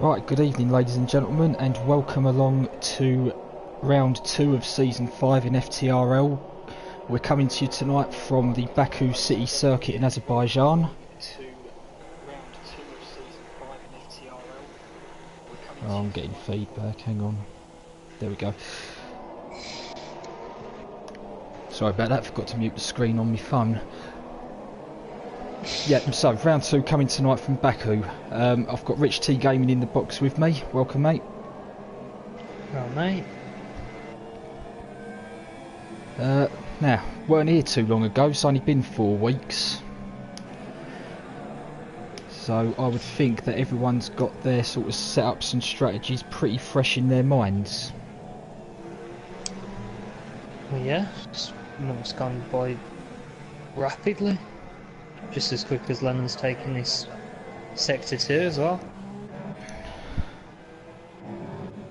Right, good evening ladies and gentlemen, and welcome along to round 2 of season 5 in FTRL. We're coming to you tonight from the Baku city circuit in Azerbaijan. Oh, I'm getting feedback, hang on. There we go. Sorry about that, forgot to mute the screen on my phone. Yeah, so round 2 coming tonight from Baku. I've got Rich T Gaming in the box with me. Welcome, mate. Oh, mate. Now, weren't here too long ago, it's only been 4 weeks. So I would think that everyone's got their sort of setups and strategies pretty fresh in their minds. Well, yeah, it's gone by rapidly. Just as quick as London's taking this Sector 2 as well.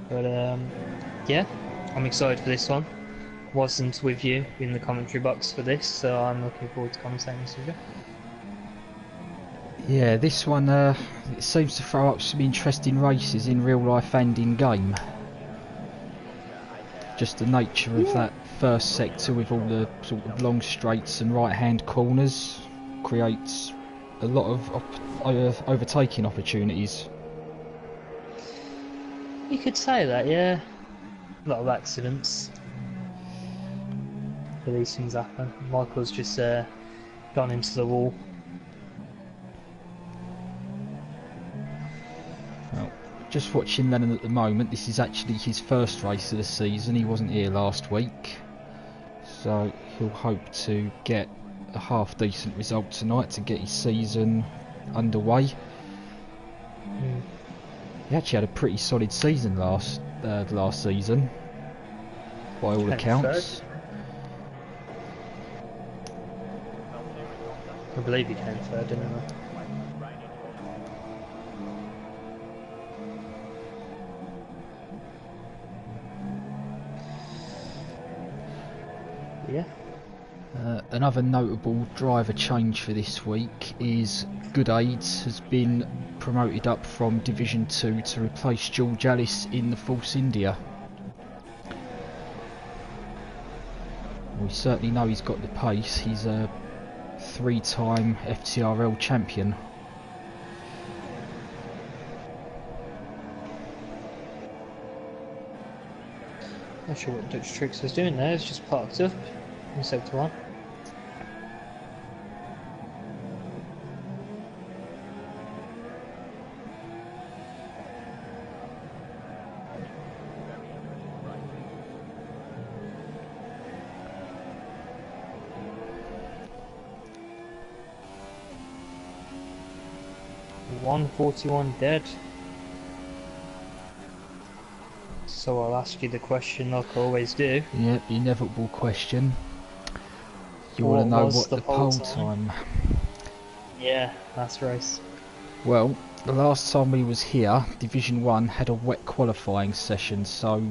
But, yeah, I'm excited for this one. Wasn't with you in the commentary box for this, so I'm looking forward to commentating this with you. Yeah, this one it seems to throw up some interesting races in real life and in game. Just the nature of that first sector with all the sort of long straights and right hand corners creates a lot of overtaking opportunities. You could say that, yeah. A lot of accidents. But these things happen. Michael's just gone into the wall. Well, just watching Lennon at the moment, this is actually his first race of the season. He wasn't here last week, so he'll hope to get a half decent result tonight to get his season underway. He actually had a pretty solid season last season, by all accounts. I believe he came third, didn't he? Yeah. Another notable driver change for this week is Good Aids has been promoted up from Division 2 to replace George Alice in the Force India. We certainly know he's got the pace. He's a 3-time FTRL champion. Not sure what Dutch Tricks was doing there, it's just parked up in Sector 1. $141 dead. So I'll ask you the question like I always do. Yeah, the inevitable question. You want to know what the pole time? Yeah, last race. Well, the last time we was here, Division 1 had a wet qualifying session, so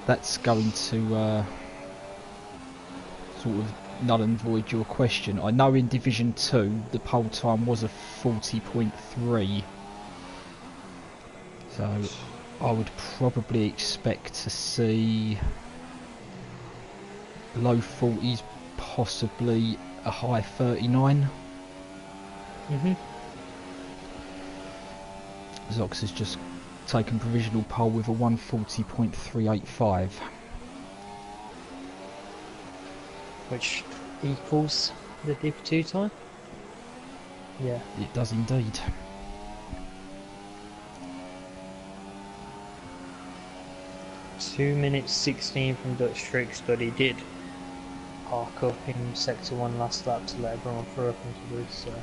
that's going to sort of null and void your question. I know in Division 2 the pole time was a 40.3, so I would probably expect to see low 40s, possibly a high 39. Zox has just taken provisional pole with a 140.385. Which equals the DP2 time? Yeah. It does indeed. Two minutes 16 from Dutch Tricks, but he did park up in Sector 1 last lap to let everyone through up into the woods, so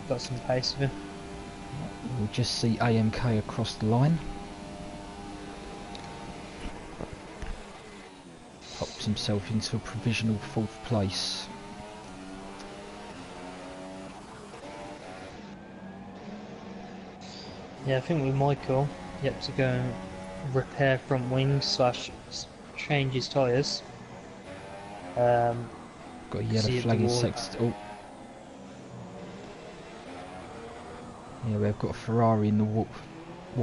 got some pace with him. We'll just see AMK across the line. Pops himself into a provisional 4th place. Yeah, I think with Michael, you have to go and repair front wings / change his tyres. Got a yellow flag in Sector. Oh. Yeah, we've got a Ferrari in the wall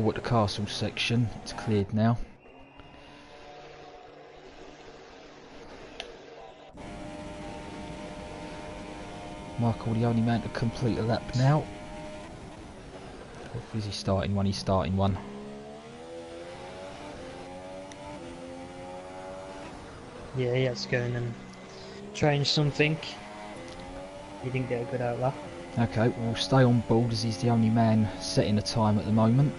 at the castle section. It's cleared now. Michael, the only man to complete a lap now. Or is he starting one? He's starting one. Yeah, he had to go in and change something. He didn't get a good outlap. Okay, we'll stay on board as he's the only man setting a time at the moment.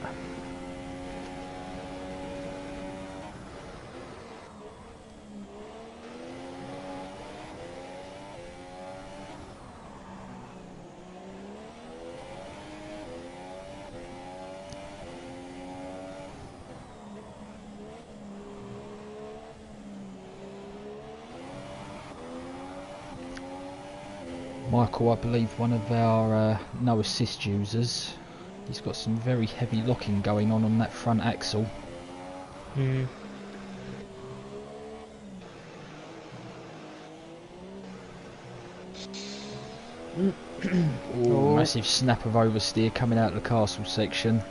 Michael, I believe one of our no assist users, he's got some very heavy locking going on that front axle. Hmm. Ooh, massive snap of oversteer coming out of the castle section.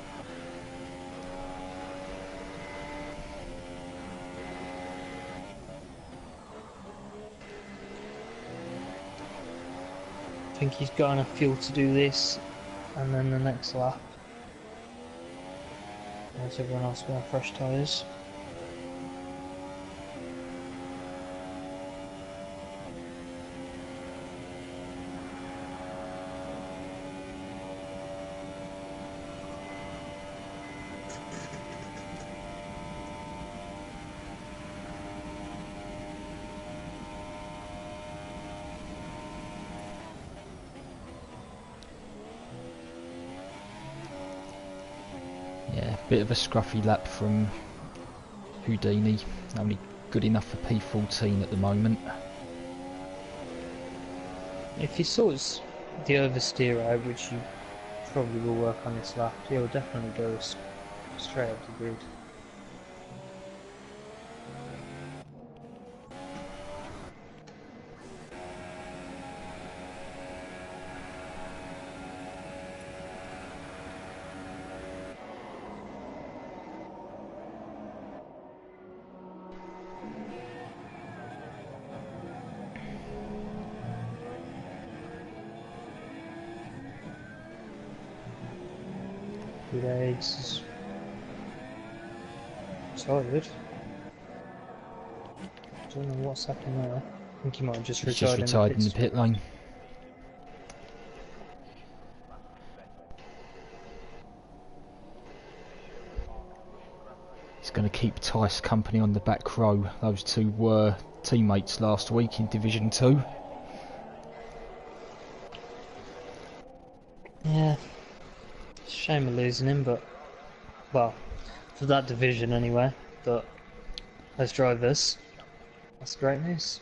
I think he's got enough fuel to do this, and then the next lap. As everyone else will have fresh tyres. Yeah, bit of a scruffy lap from Houdini, only good enough for P14 at the moment. If he sorts the oversteer out, which you probably will work on this lap, he'll definitely go straight up the grid. Good eggs. Tired. Don't know what's happened there. I think he might have just He's just retired in the pit lane. He's going to keep Tice company on the back row. Those two were teammates last week in Division 2. Yeah. Shame of losing him, but well, for that division anyway. But as drivers, that's great news.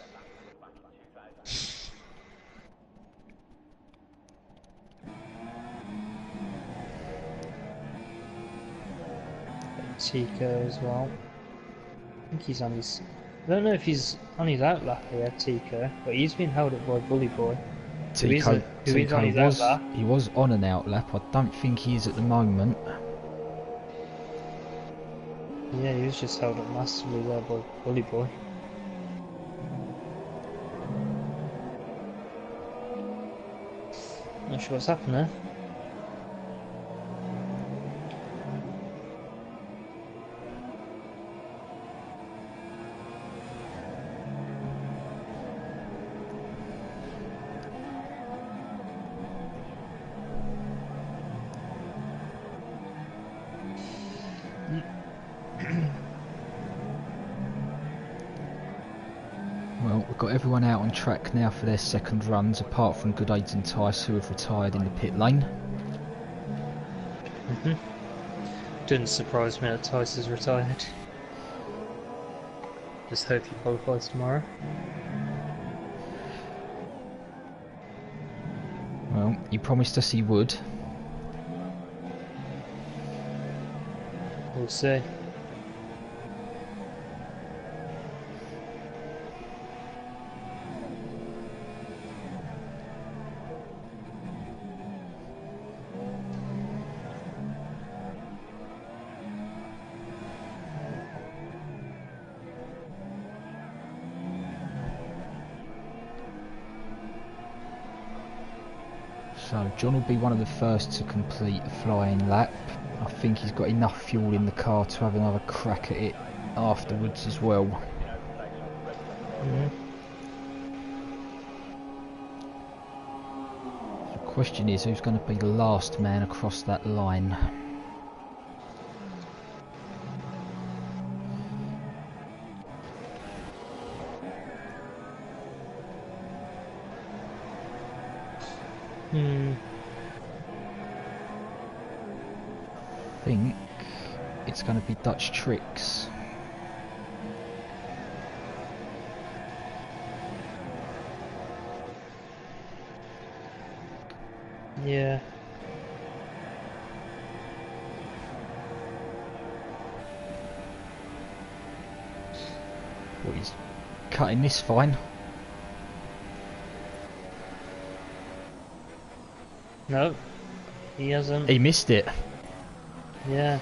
Tico as well. I think he's on his. I don't know if he's on his outlap here, Tico, but he's been held up by Bully Boy. Tico was he was on an outlap. I don't think he is at the moment. Yeah, he was just held up massively there by Bully Boy. Not sure what's happened there. Well, we've got everyone out on track now for their second runs, apart from Goodades and Tice, who have retired in the pit lane. Didn't surprise me that Tice is retired. Just hope he qualifies tomorrow. Well, he promised us he would. We'll see. So John will be one of the first to complete a flying lap. I think he's got enough fuel in the car to have another crack at it afterwards as well. The question is, who's going to be the last man across that line? I think it's going to be Dutch Tricks. Yeah. Well, he's cutting this fine. No, he hasn't. He missed it. Yeah.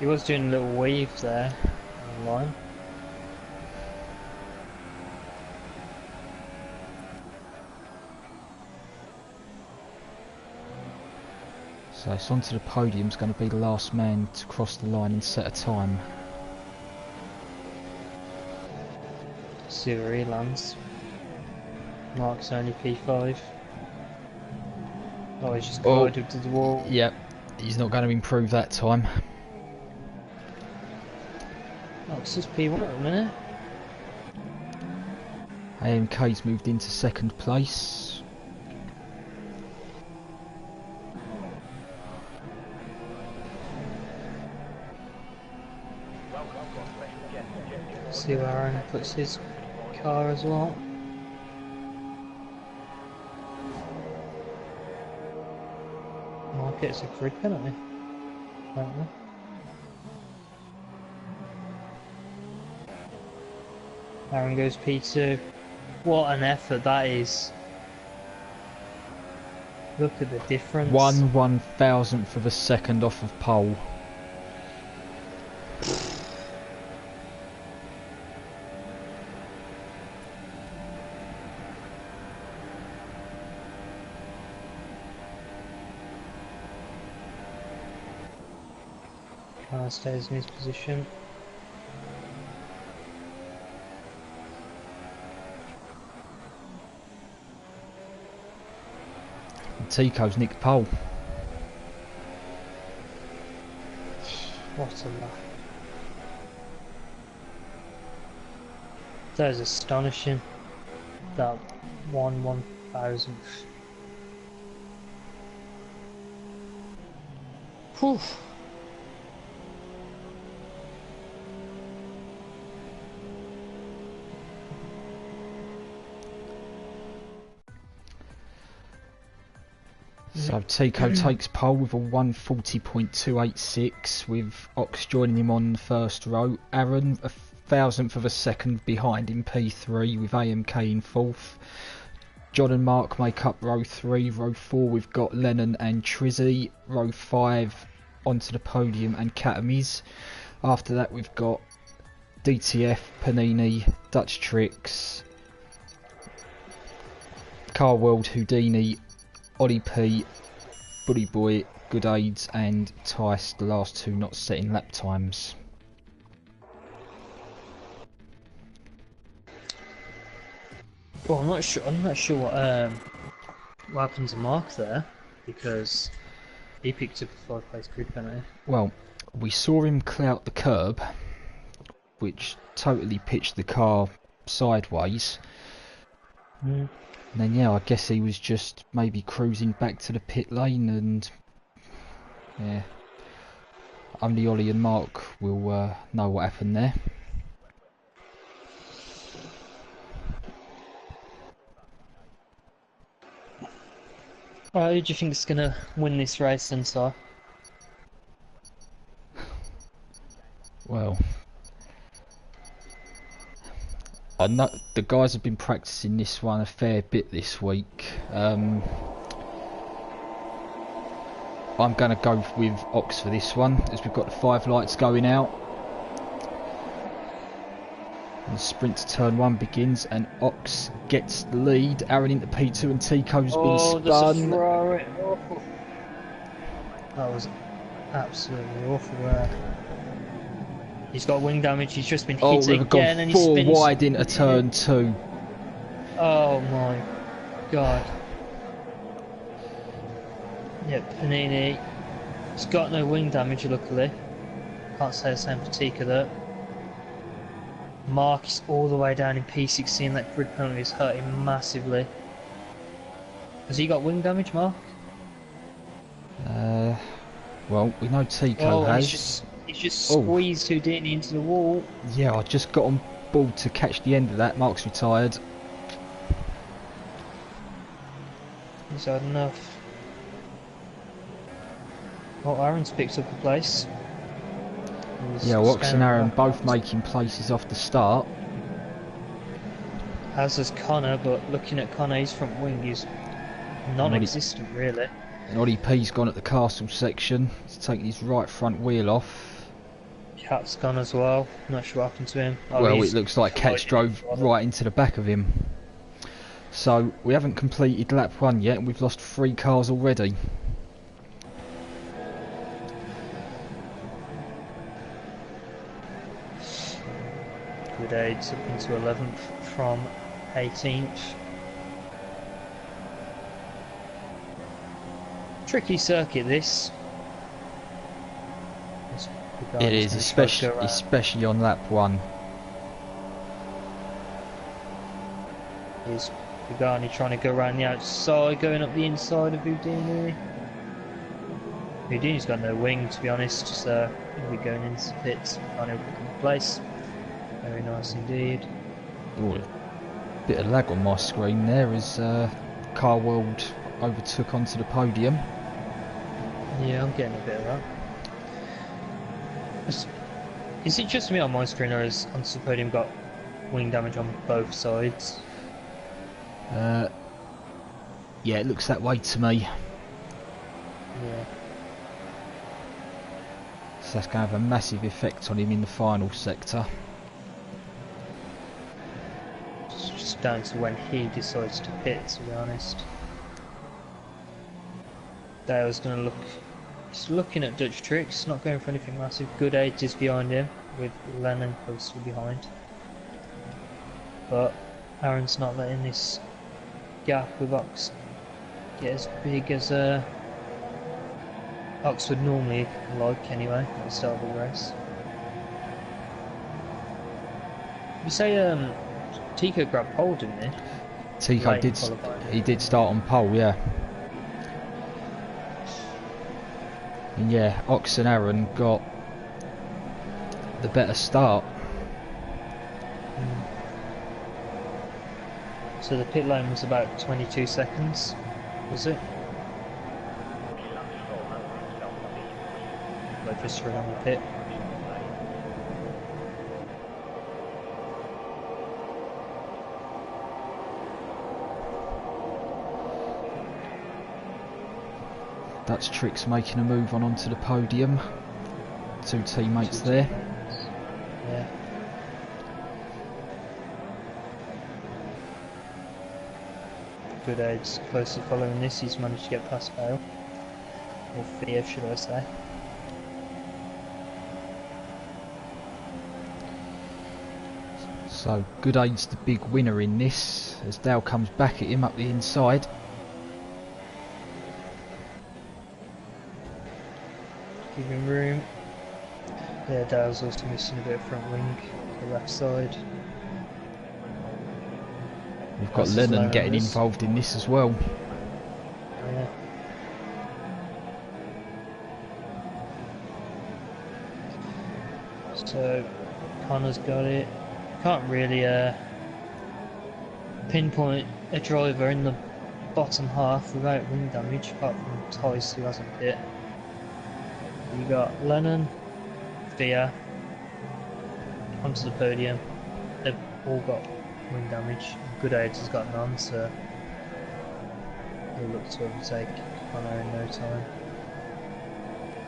He was doing a little wave there on the line. So it's onto the podium. Is going to be the last man to cross the line and set a time. See where he lands. Mark's only P5. Oh, he's just collided to the wall. Yep, he's not going to improve that time. Mark's just P1 at the minute. AMK's moved into second place. See where Aaron puts his car as well. Mark gets a grid penalty, apparently. Aaron goes P2. What an effort that is. Look at the difference. 1/1000th of a second off of pole. Stays in his position. Tico's nicked pole. What a lap. That is astonishing. That 1/1000th. Whew. So Tico takes pole with a 1:40.286, with Ox joining him on the first row. Aaron 1/1000th of a second behind in P3 with AMK in fourth. John and Mark make up row 3. Row 4 we've got Lennon and Trizzy. Row 5 onto the podium and Catamies. After that we've got DTF, Panini, Dutch Tricks, Car World, Houdini, Ollie P, Bully Boy, Good Aids and Tice, the last two not setting lap times. Well, I'm not sure what happened to Mark there, because he picked up a 5-place grid penalty. Well, we saw him clout the curb, which totally pitched the car sideways. And then yeah, I guess he was just maybe cruising back to the pit lane, and yeah, only Ollie and Mark will know what happened there. Who do you think is going to win this race then, Si? Well, I know the guys have been practicing this one a fair bit this week. I'm going to go with Ox for this one, as we've got the 5 lights going out. And the sprint to turn 1 begins, and Ox gets the lead. Aaron into P2, and Tico's been Oh, there's a spun. Ferrari. Awful. That was absolutely awful there. He's got wing damage, he's just been hit Oh, we've again, gone and he 4 spins. wide into turn 2. Oh my god. Yep, Panini. He's got no wing damage, luckily. Can't say the same for Tika though. Mark is all the way down in P16, that grid penalty is hurting massively. Has he got wing damage, Mark? Well, we know Tico has. He's just squeezed Houdini into the wall. Yeah, I just got on board to catch the end of that. Mark's retired. He's had enough. Well, Aaron's picked up a place. Yeah, Ox and Aaron both making places off the start. As has Connor, but looking at Connor, his front wing is non-existent really. And Ollie P's gone at the castle section. He's taking his right front wheel off. Cat's gone as well. Not sure what happened to him. Oh, well, it looks like Cat's drove right into the back of him. So we haven't completed lap 1 yet, and we've lost 3 cars already. Good aids up into 11th from 18th. Tricky circuit this. It is, especially on lap 1. Is Pagani trying to go around the outside, going up the inside of Houdini. Houdini's got no wing, to be honest, so he'll be going into the pits. Pagani will pick up the place. Very nice indeed. Ooh, a bit of lag on my screen there as Car World overtook onto the podium. Yeah, I'm getting a bit of that. Is it just me on my screen, or has onto the podium got wing damage on both sides? Yeah, it looks that way to me. Yeah. So that's going to have a massive effect on him in the final sector. It's just down to when he decides to pit, to be honest. Dale's going to look... Just looking at Dutch Tricks, not going for anything massive. Good Aids is behind him, with Lennon closely behind. But Aaron's not letting this gap with Ox get as big as Ox would normally like anyway at the start of the race. You say Tico grabbed pole, didn't he? Tico did. He did start on pole, yeah. And yeah, Ox and Aaron got the better start. So the pit lane was about 22 seconds, was it? Like just around the pit. Dutch Tricks making a move onto the podium. 2 teammates there. Yeah. Good Aids closely following this, he's managed to get past Bale. Or Fear, should I say. So Good Aid's the big winner in this, as Dale comes back at him up the inside. Give him room. Yeah, Dale's also missing a bit of front wing, the left side. We've got Lennon getting involved in this as well. Yeah. So Connor's got it. Can't really pinpoint a driver in the bottom half without wing damage, apart from Tice, who hasn't hit. You got Lennon, Via onto the podium. They've all got wing damage. Good Aids has got none, so he'll look to overtake Connor in no time.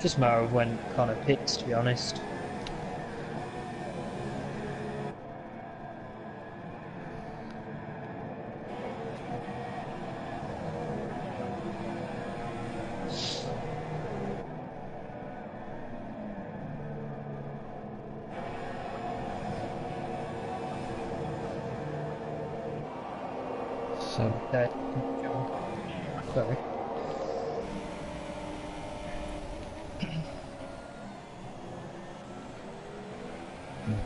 Just a matter of when Connor picks, to be honest. So Okay. Sorry.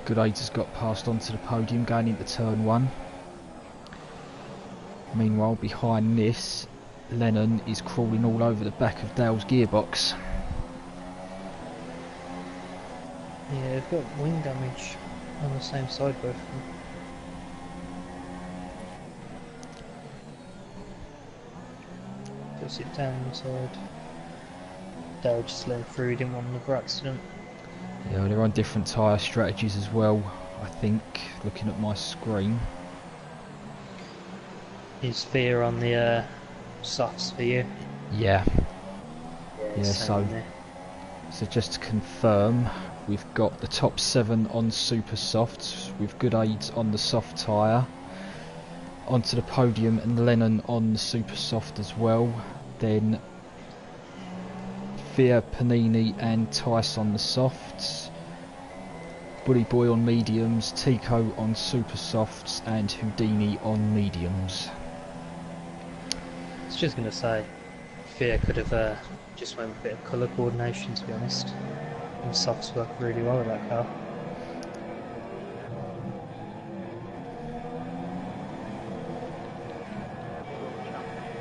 Good Aids has got passed onto the podium going into turn 1. Meanwhile, behind this, Lennon is crawling all over the back of Dale's gearbox. Yeah, they've got wing damage on the same side, both of them. Puts it down inside. Dale just let him through, he didn't want another accident. Yeah, they're on different tyre strategies as well, I think, looking at my screen. Is Fear on the softs for you? Yeah. Yeah, So just to confirm, we've got the top 7 on super softs, with Good Aids on the soft tyre, onto the podium, and Lennon on the super soft as well. Then Fear, Panini and Tice on the softs, Bully Boy on mediums, Tico on super softs and Houdini on mediums. I was just going to say, Fear could have just went with a bit of colour coordination, to be honest. And softs work really well with that car.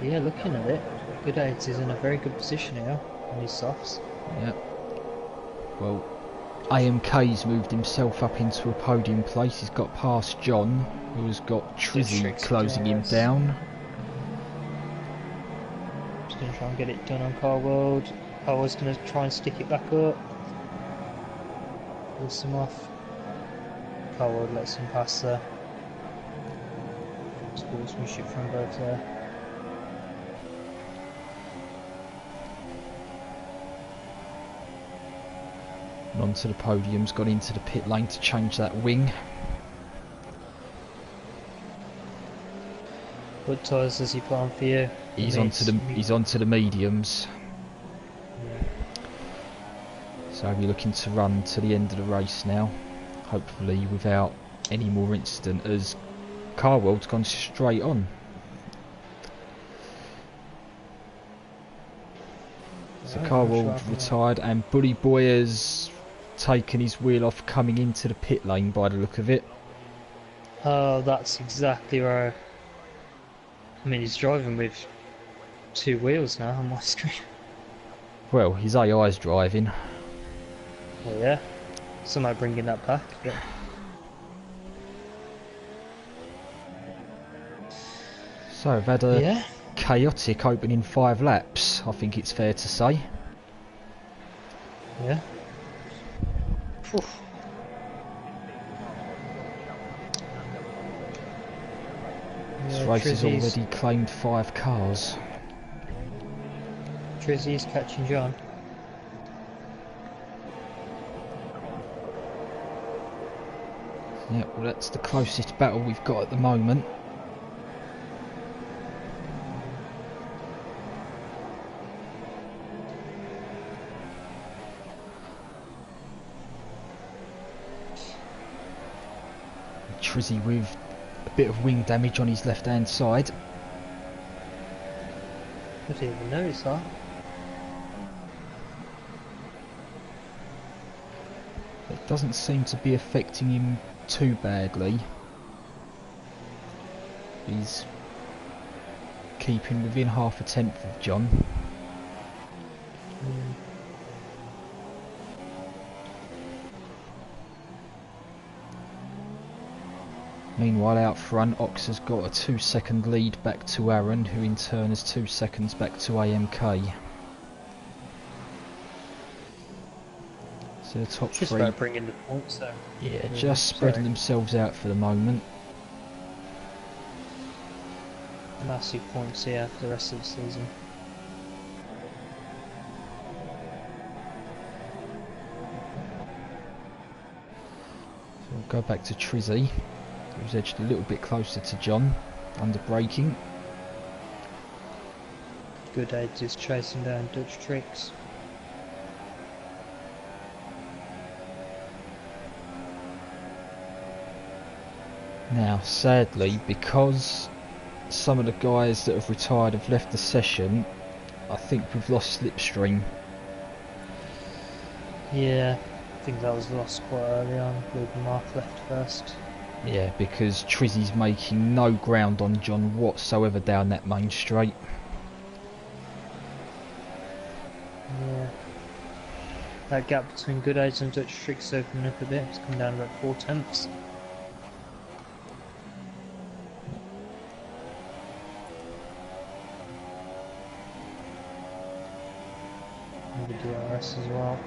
Yeah, looking at it, Good Aids is in a very good position here on his softs. Yep. Well, AMK's moved himself up into a podium place. He's got past John, who has got Trizzy closing him down. Just going to try and get it done on Car World. Car World's going to try and stick it back up. Pulls him off. Car World lets him pass there. Sportsmanship from both there. And onto the podium's gone into the pit lane to change that wing. What tyres does he put on for you? He's onto the mediums. Yeah. So we're looking to run to the end of the race now, hopefully without any more incident, as Car World's gone straight on. So Car World retired and Bully Boy has taken his wheel off coming into the pit lane by the look of it. Oh, that's exactly right. I mean, he's driving with 2 wheels now on my screen. Well, his AI's driving. Well, yeah. Somehow bringing that back. But... So we've had a chaotic opening 5 laps, I think it's fair to say. Yeah. Whew. This race has already claimed 5 cars. Trizzy's catching John. Yeah, well that's the closest battle we've got at the moment. Trizzy with a bit of wing damage on his left hand side. I didn't even notice that. It doesn't seem to be affecting him too badly. He's keeping within half a tenth of John. Meanwhile out front, Ox has got a 2-second lead back to Aaron, who in turn has 2 seconds back to AMK. So the top just 3... about bringing the points there. Yeah, just spreading themselves out for the moment. Massive points here for the rest of the season. So we'll go back to Trizzy, who's edged a little bit closer to John, under braking. Good Aids is chasing down Dutch Tricks. Now, sadly, because some of the guys that have retired have left the session, I think we've lost slipstream. Yeah, I think that was lost quite early on. Luke and Mark left first. Yeah, because Trizzy's making no ground on John whatsoever down that main straight. Yeah. That gap between Good Age and Dutch Tricks opening up a bit. It's come down about 4/10. And the DRS as well.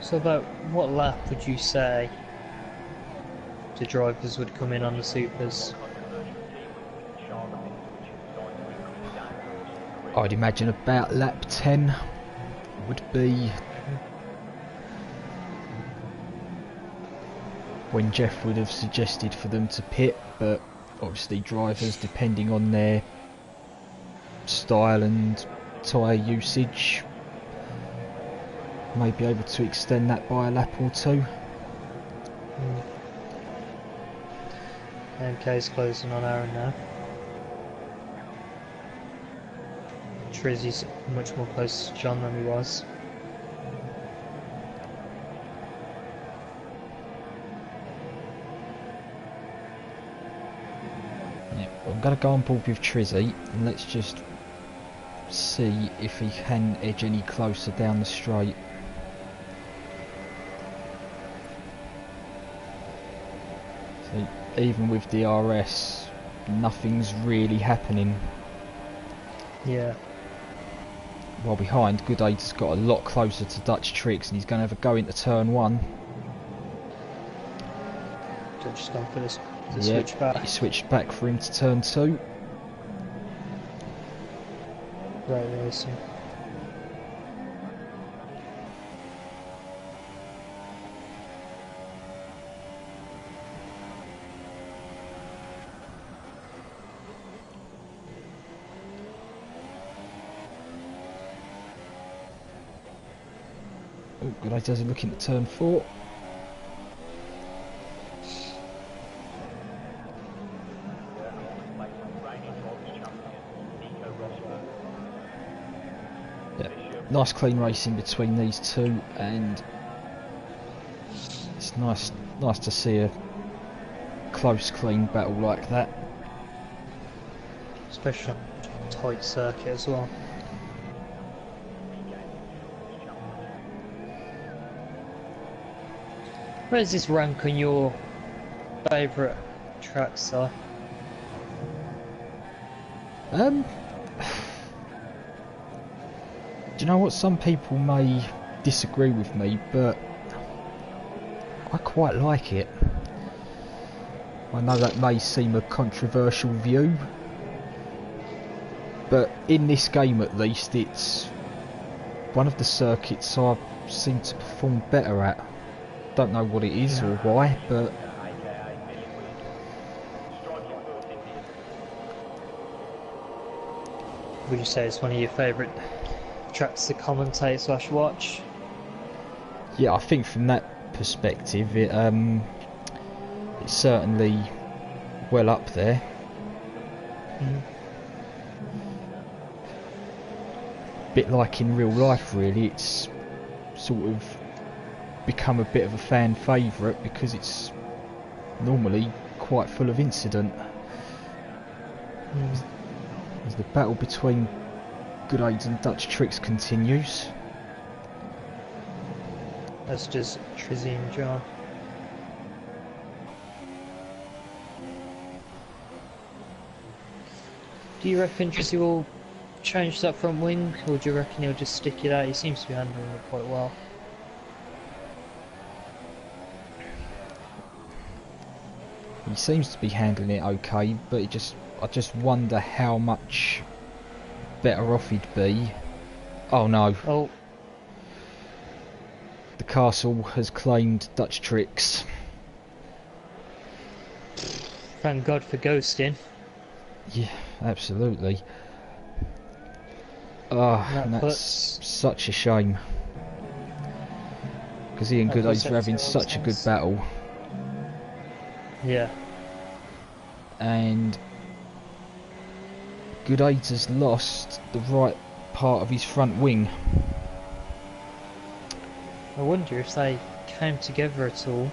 So about what lap would you say the drivers would come in on the Supers? I'd imagine about lap 10 would be when Jeff would have suggested for them to pit, but obviously drivers, depending on their style and tyre usage, may be able to extend that by a lap or two. MK's closing on Aaron now. Trizzy's much more close to John than he was. Yeah, I'm going to go on board with Trizzy and let's just see if he can edge any closer down the straight. So even with DRS, nothing's really happening. Yeah. While behind, Good Aid has got a lot closer to Dutch Tricks and he's going to have a go into turn 1. Dutch's gone for this Yeah, switch back. he switched back for him to turn 2. Right racing. Oh, Good Aid does a look into turn 4. Nice clean racing between these two, and it's nice to see a close, clean battle like that. Especially on a tight circuit as well. Where does this rank on your favourite tracks, Si? Do you know what? Some people may disagree with me, but I quite like it. I know that may seem a controversial view, but in this game at least, it's one of the circuits I seem to perform better at. Don't know what it is or why, but Would you say it's one of your favourite tracks to commentate / watch? yeah, I think from that perspective, it's certainly well up there. Bit like in real life, really. It's sort of become a bit of a fan favourite because it's normally quite full of incident. As the battle between Good Aids and Dutch Tricks continues. That's just Trizzy and John. Do you reckon Trizzy will change that front wing, or do you reckon he'll just stick it out? He seems to be handling it quite well. He seems to be handling it okay, but I just wonder how much better off he'd be. Oh no. Oh. The castle has claimed Dutch Tricks. Thank God for ghosting. Yeah, absolutely. Oh, And that and that's puts such a shame. Because he and Goodaids were having FTRL such a good stands. battle. Yeah. And Goodaids has lost the right part of his front wing. I wonder if they came together at all.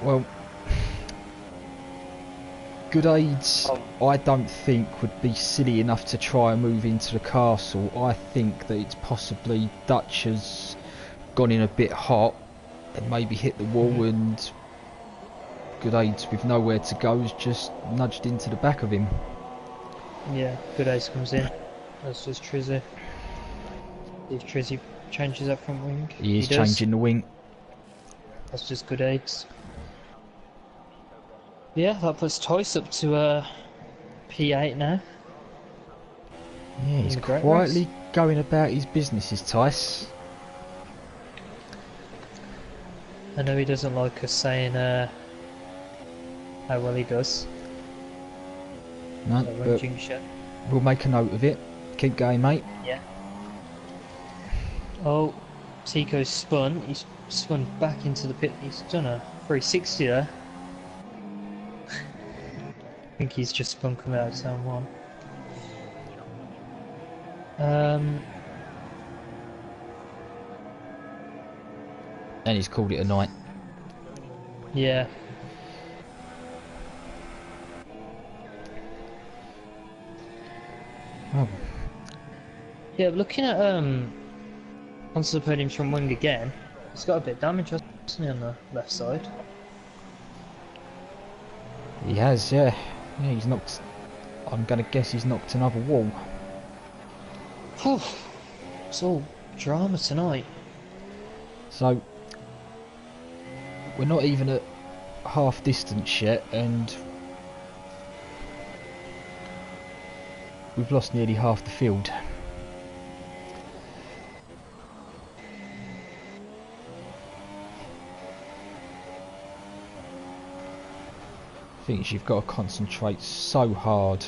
Well, Goodaids, I don't think would be silly enough to try and move into the castle. I think that it's possibly Dutch has gone in a bit hot and maybe hit the wall, and Goodaids with nowhere to go has just nudged into the back of him. Yeah, Good Ace comes in. That's just Trizzy. If Trizzy changes that front wing, He is does. changing the wing. That's just Good Ace. Yeah, that puts Toyce up to P8 now. Yeah, he's the Great quietly Race. going about his business, is Tice. I know he doesn't like us saying how well he does. No, So I won't but jinx you. we'll make a note of it. Keep going, mate. Yeah. Oh, Tico's spun. He's spun back into the pit. He's done a 360 there. I think he's just spun coming out of turn 1. And he's called it a night. Yeah. Oh, Yeah, looking at onto the podium from wing again, he's got a bit of damage, hasn't he, on the left side? he has, yeah. Yeah, he's knocked. I'm gonna guess he's knocked another wall. Whew. It's all drama tonight. So we're not even at half distance yet, and we've lost nearly half the field. Things you've got to concentrate so hard.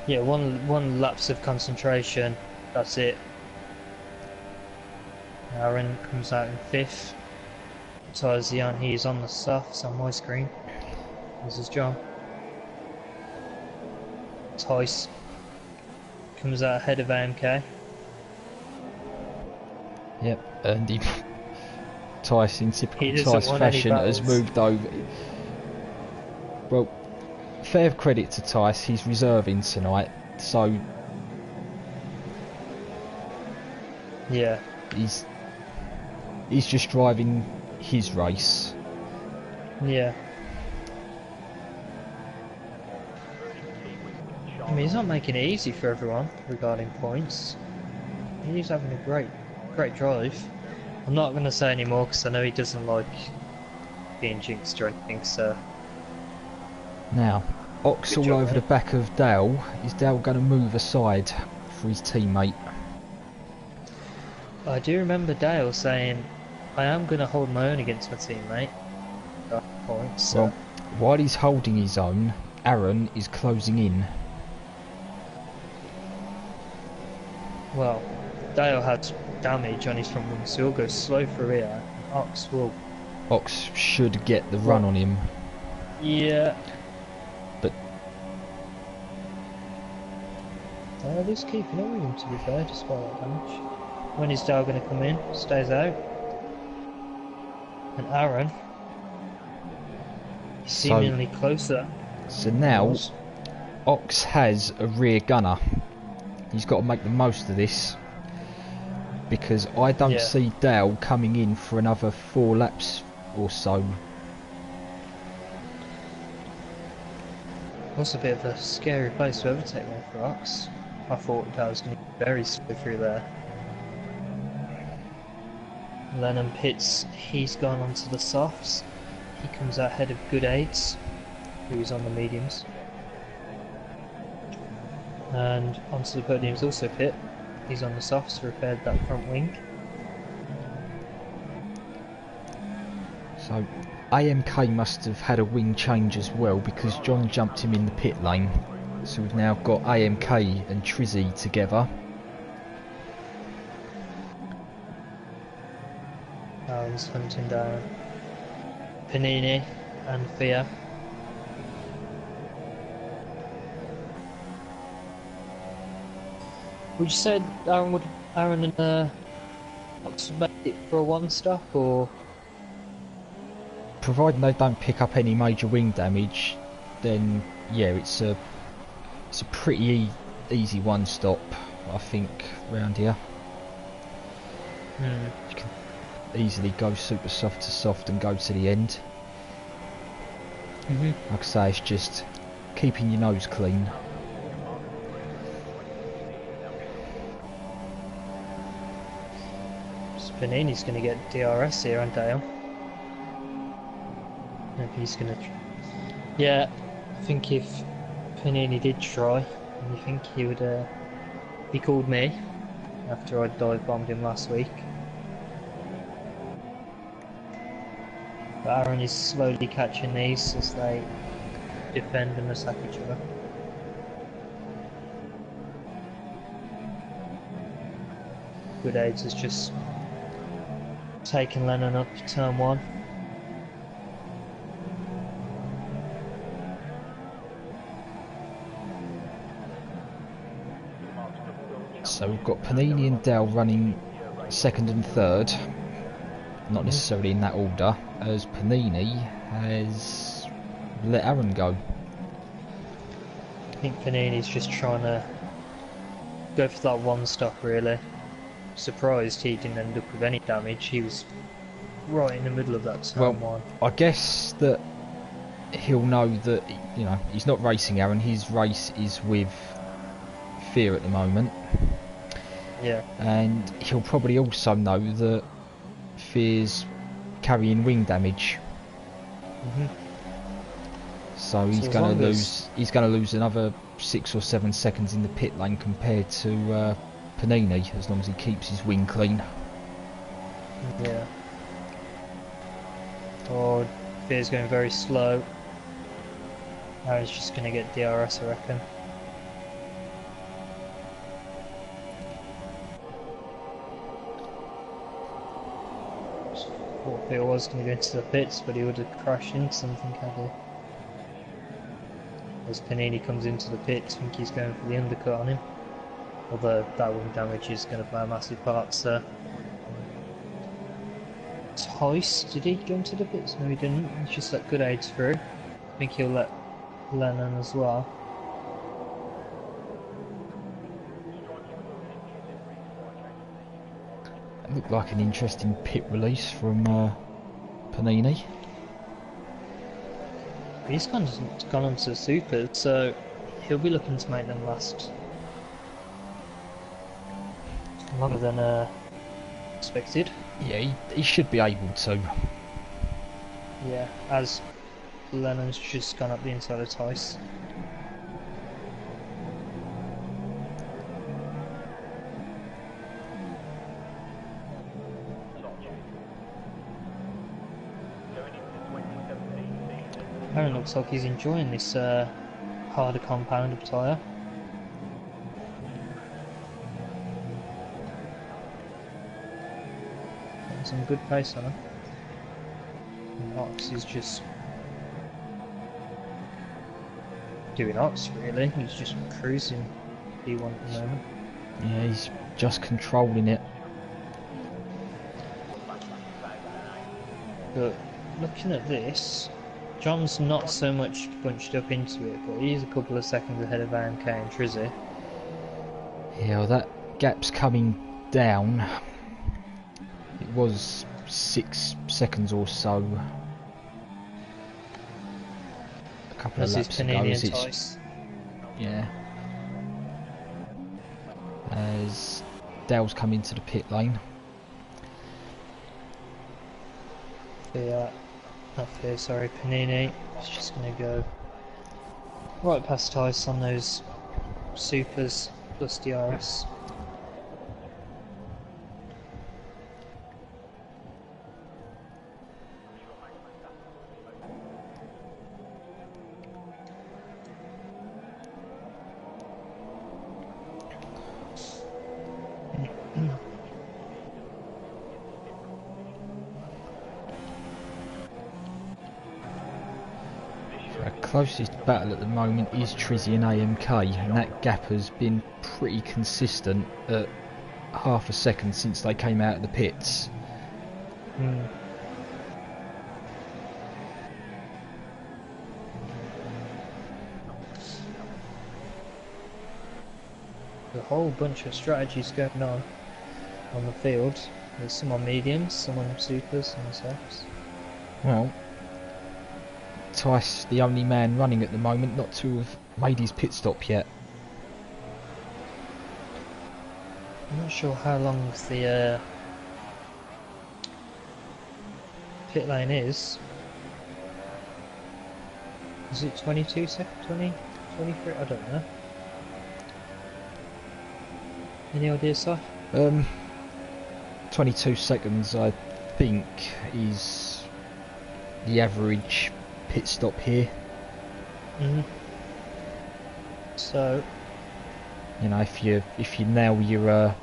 Yeah, one lapse of concentration, that's it. Aaron comes out in 5th. Tarzian, he's on the softs on my screen. This is John. Tice comes out ahead of AMK. Yep, and he Tice, in typical He doesn't Tice want any fashion, has battles. moved over. Well, fair credit to Tice, he's reserving tonight, so Yeah. he's just driving his race. Yeah. I mean, he's not making it easy for everyone regarding points. He's having a great drive. I'm not going to say any more because I know he doesn't like being jinxed or anything, so... Now, Ox Good all job, over the mate. back of Dale. Is Dale going to move aside for his teammate? I do remember Dale saying, I am going to hold my own against my teammate. Points, so... Well, while he's holding his own, Aaron is closing in. Well, Dale had damage on his front wing, so he'll go slow for rear. Ox will... Ox should get the run on him, Yeah. but Dale is keeping up with him, to be fair, despite that damage. When is Dale going to come in? Stays out. And Aaron... seemingly closer. So now, Ox has a rear gunner. He's got to make the most of this, because I don't see Dale coming in for another 4 laps or so. Was a bit of a scary place to overtake there for Ox. I thought that was going to be very slow through there. Lennon pits, he's gone onto the softs. He comes out ahead of Good Aids, who's on the mediums. And onto the podium's also Pit. He's on the softs, repaired that front wing. So AMK must have had a wing change as well, because John jumped him in the pit lane. So we've now got AMK and Trizzy together. Aaron's hunting down Panini and Fia. Would you say Aaron and Fox made it for a one stop, or? Providing they don't pick up any major wing damage, then yeah, it's a pretty easy one stop, I think, round here. You can easily go super soft to soft and go to the end. Like I say, it's just keeping your nose clean. Panini's going to get DRS here on Dale. If he's going to... Yeah, I think if Panini did try, and you think he would... he called me after I dive bombed him last week. But Aaron is slowly catching these as they defend and attack each other. Good Aids has just taken Lennon up turn one. So we've got Panini and Dell running second and third, not necessarily in that order, as Panini has let Aaron go. I think Panini's just trying to go for that one stop, really. Surprised he didn't end up with any damage. He was right in the middle of that turn one. I guess that he'll know that, you know, he's not racing Aaron, his race is with Fear at the moment. Yeah. And he'll probably also know that Fear's carrying wing damage. So he's going to lose. He's going to lose another 6 or 7 seconds in the pit lane compared to Panini, as long as he keeps his wing clean. Yeah. Oh, Fear's going very slow. Aaron's just going to get DRS, I reckon. Thought Fear was going to go into the pits, but he would have crashed into something, had he? As Panini comes into the pits, I think he's going for the undercut on him. Although that wing damage is going to play a massive part, so... Tice, did he go into the pits? No, he didn't. He's just let Good Aids through. I think he'll let Lennon as well. It looked like an interesting pit release from Panini. He's gone on to Super, so he'll be looking to make them last longer than expected. Yeah, he should be able to. Yeah, as Lennon's just gone up the inside of Tice. Aaron looks like he's enjoying this harder compound of tyre. Getting some good pace on him. And Ox is just doing Ox, really. He's just cruising P1 at the moment. Yeah, he's just controlling it. But looking at this, John's not so much bunched up into it, but he's a couple of seconds ahead of AMK and Trizzy. Yeah, well, that gap's coming down. It was 6 seconds or so a couple of laps ago. Panini and Tice. Yeah. As Dale's come into the pit lane. Yeah. Not Fear, sorry, Panini. It's just going to go right past Tice on those supers plus DRS. closest battle at the moment is Trizzy and AMK, and that gap has been pretty consistent at half a second since they came out of the pits. A whole bunch of strategies going on the field. There's some on mediums, some on supers, some on softs. Well, Tice, the only man running at the moment not to have made his pit stop yet. I'm not sure how long the pit lane is. Is it 22 seconds? 20? 23? I don't know. Any idea, Si? 22 seconds, I think, is the average pit stop here. So, you know, if you nail your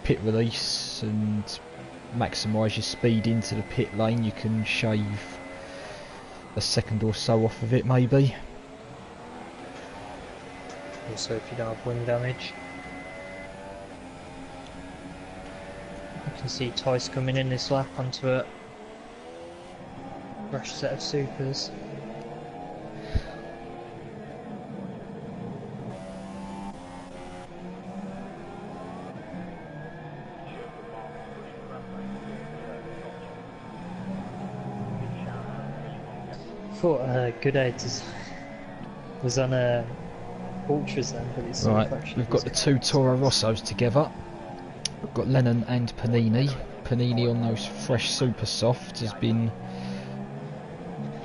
pit release and maximise your speed into the pit lane, you can shave a second or so off of it, maybe. also if you don't have wing damage. You can see Tice coming in this lap onto a fresh set of supers. Thought Good Aids was on a Ultras then, but it's right. We've got the two Toro Rossos together. We've got Lennon and Panini. Panini on those fresh super softs has been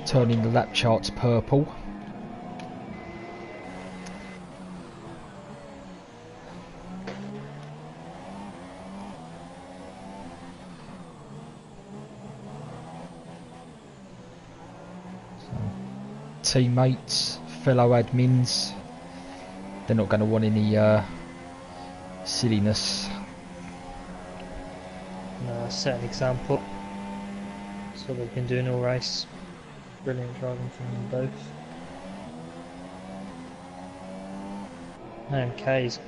turning the lap charts purple. Teammates, fellow admins, they're not going to want any silliness. No, set an example. That's what they've been doing all race. Brilliant driving from them both. AMK's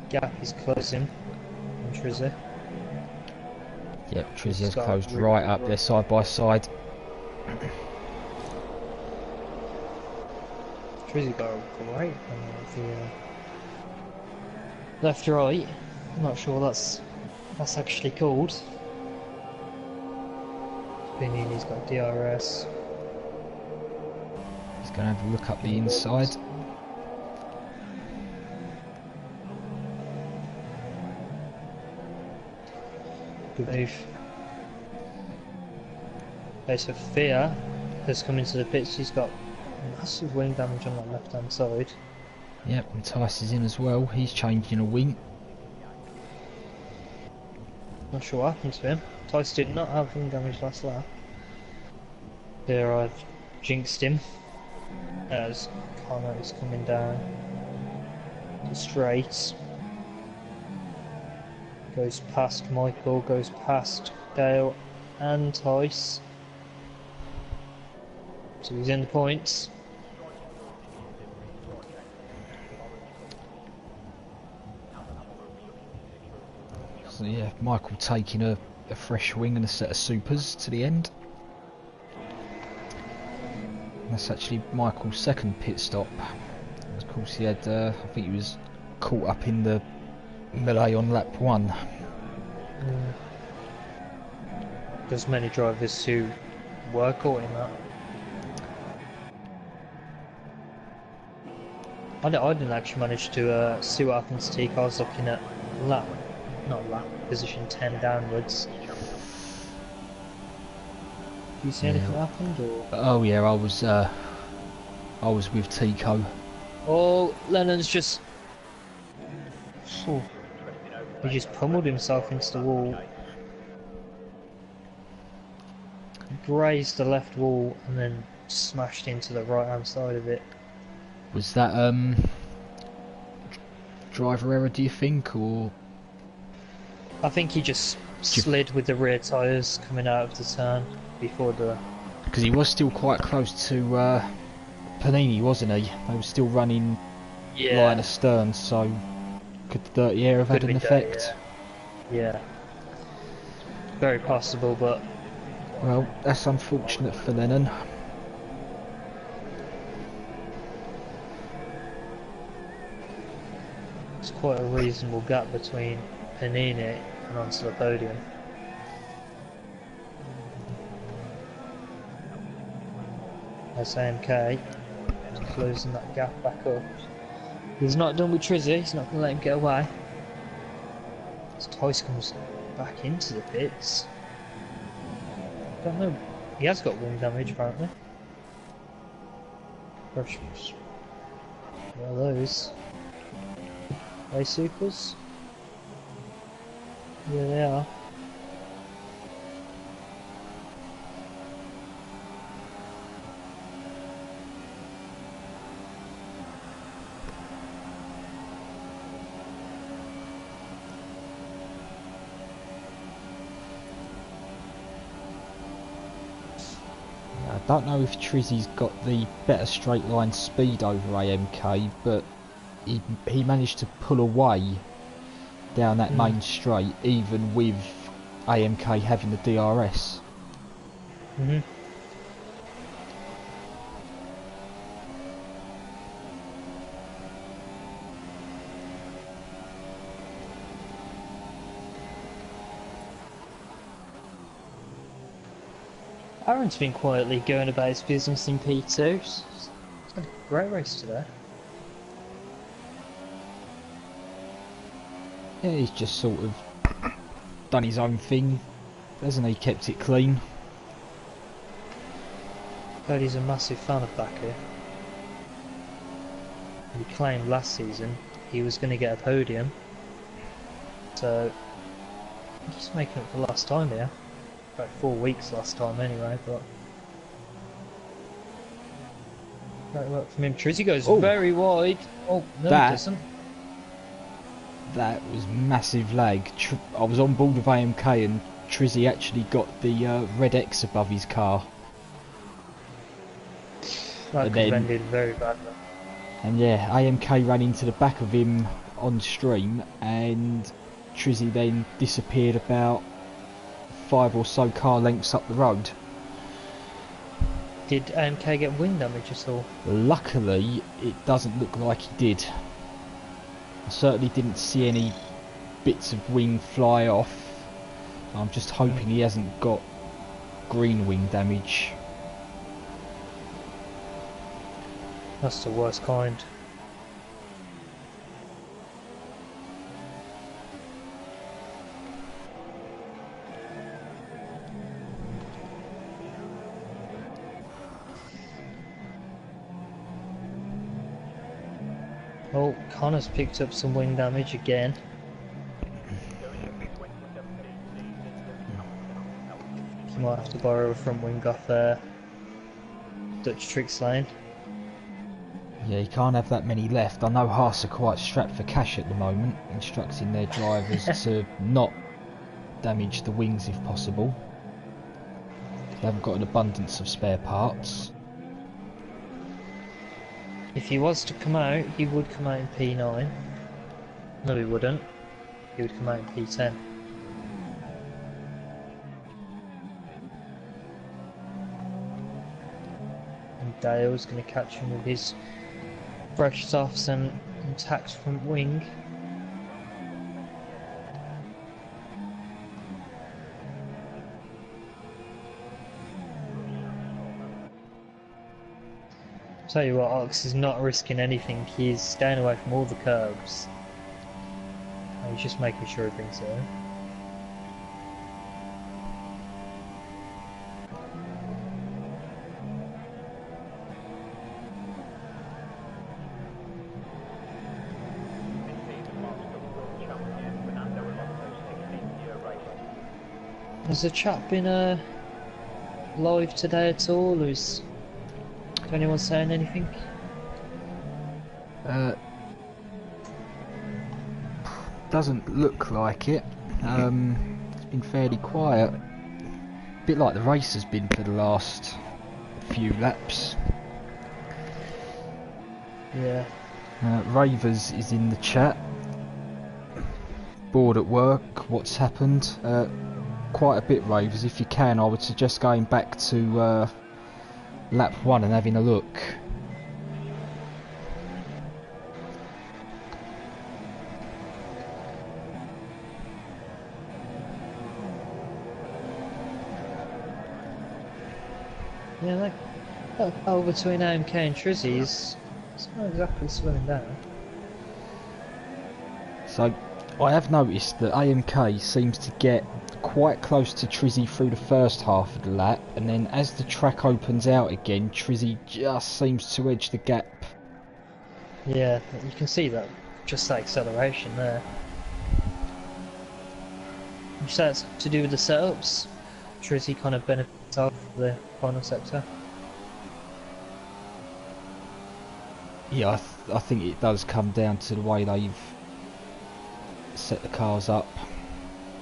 gap is closing on Trizzy. Yep, Trizzy has closed right up there side by side. Trizzy got a great one of the left right. I'm not sure that's actually called. Panini's got DRS. He's going to have a look up the inside. Good move. Okay, so Fear has come into the pits. He's got massive wing damage on that left hand side. Yep, and Tice is in as well. He's changing a wing. Not sure what happened to him. Tice did not have wing damage last lap. Here I've jinxed him as Connor is coming down the straight. Goes past Michael, goes past Dale and Tice. So he's in the points. So yeah, Michael taking a fresh wing and a set of supers to the end. That's actually Michael's second pit stop. Of course he had, I think he was caught up in the melee on lap 1. There's many drivers who were caught in that. I didn't actually manage to see what happened to Teak. I was looking at position 10 downwards. Do you see anything that happened? Or? Oh yeah, I was with Tico. Oh, Lennon's just... Oh, he just pummeled himself into the wall. Grazed the left wall and then smashed into the right hand side of it. Was that driver error, do you think, or...? I think he just slid with the rear tyres coming out of the turn before the Because he was still quite close to Panini, wasn't he? They were still running line astern, so could the dirty air have had an effect? Yeah. Very possible, but... Well, that's unfortunate for Lennon. It's quite a reasonable gap between Panini and onto the podium. That's AMK, just closing that gap back up. He's not done with Trizzy, he's not going to let him get away. As Tice comes back into the pits. Don't know, he has got wing damage apparently. Pressures. What are those? Are they supers? Yeah, they are. I don't know if Trizzy's got the better straight line speed over AMK, but he managed to pull away down that main straight, even with AMK having the DRS. Aaron's been quietly going about his business in P2. It's had a great race today. Yeah, he's just sort of done his own thing, hasn't he? Kept it clean. Heard he's a massive fan of Baku. He claimed last season he was going to get a podium. So he's making up for last time here. About 4 weeks last time anyway, but great work from him. Trizzy goes very wide. Oh, no, he doesn't. That was massive lag. I was on board with AMK and Trizzy actually got the red X above his car. That could have ended very badly. And yeah, AMK ran into the back of him on stream and Trizzy then disappeared about 5 or so car lengths up the road. Did AMK get wing damage at all? Luckily, it doesn't look like he did. I certainly didn't see any bits of wing fly off. I'm just hoping he hasn't got green wing damage. That's the worst kind. Oh, Connor's picked up some wing damage again. He might have to borrow a front wing off Dutch Tricks lane. Yeah, you can't have that many left. I know Haas are quite strapped for cash at the moment, instructing their drivers to not damage the wings if possible. They haven't got an abundance of spare parts. If he was to come out, he would come out in P9. No, he wouldn't. He would come out in P10. And Dale's going to catch him with his fresh softs and intact front wing. Tell you what, Ox is not risking anything. He's staying away from all the curves. He's just making sure he brings it in. Has the chat been live today at all, or is anyone saying anything? Doesn't look like it. It's been fairly quiet. A bit like the race has been for the last few laps. Yeah. Ravers is in the chat. Bored at work, what's happened? Quite a bit, Ravers. If you can, I would suggest going back to lap 1 and having a look. Yeah, that battle between AMK and Trizzy's, it's not exactly slowing down. So, I have noticed that AMK seems to get quite close to Trizzy through the first half of the lap, and then as the track opens out again, Trizzy just seems to edge the gap. Yeah, you can see that, just that acceleration there. You say it's to do with the setups? Trizzy kind of benefits off the final sector. Yeah, I think it does come down to the way they've set the cars up.